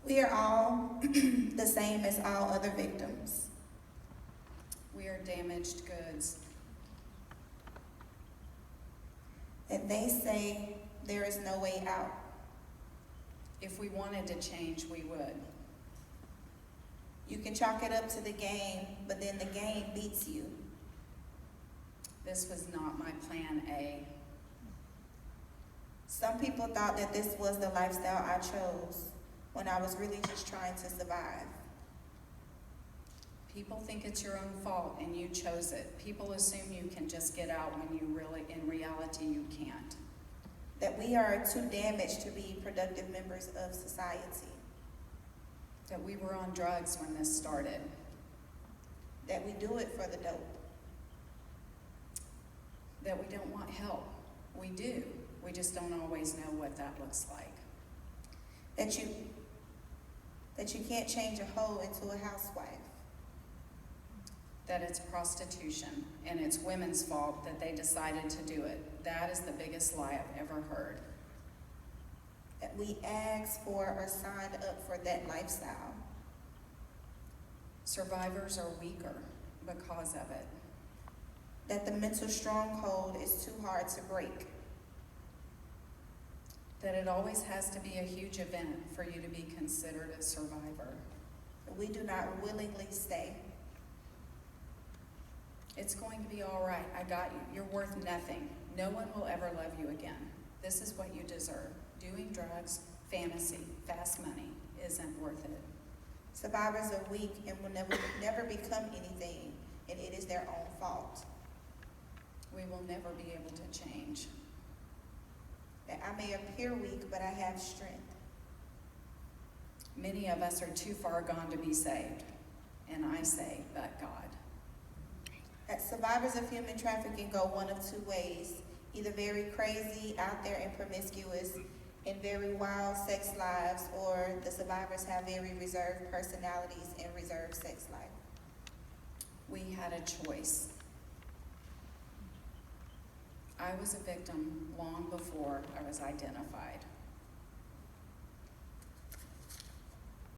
We are all the same as all other victims. We are damaged goods. That they say there is no way out. If we wanted to change, we would. You can chalk it up to the game, but then the game beats you. This was not my plan A. Some people thought that this was the lifestyle I chose when I was really just trying to survive. People think it's your own fault and you chose it. People assume you can just get out when in reality, you can't. That we are too damaged to be productive members of society. That we were on drugs when this started. That we do it for the dope. That we don't want help. We do. We just don't always know what that looks like. That you can't change a hoe into a housewife. That it's prostitution and it's women's fault that they decided to do it. That is the biggest lie I've ever heard. That we asked for or signed up for that lifestyle. Survivors are weaker because of it. That the mental stronghold is too hard to break. That it always has to be a huge event for you to be considered a survivor. That we do not willingly stay. It's going to be all right. I got you. You're worth nothing. No one will ever love you again. This is what you deserve. Doing drugs, fantasy, fast money isn't worth it. Survivors are weak and will never become anything, and it is their own fault. We will never be able to change. That I may appear weak, but I have strength. Many of us are too far gone to be saved. And I say, but God. That survivors of human trafficking go one of two ways. Either very crazy, out there and promiscuous, and very wild sex lives, or the survivors have very reserved personalities and reserved sex life. We had a choice. I was a victim long before I was identified.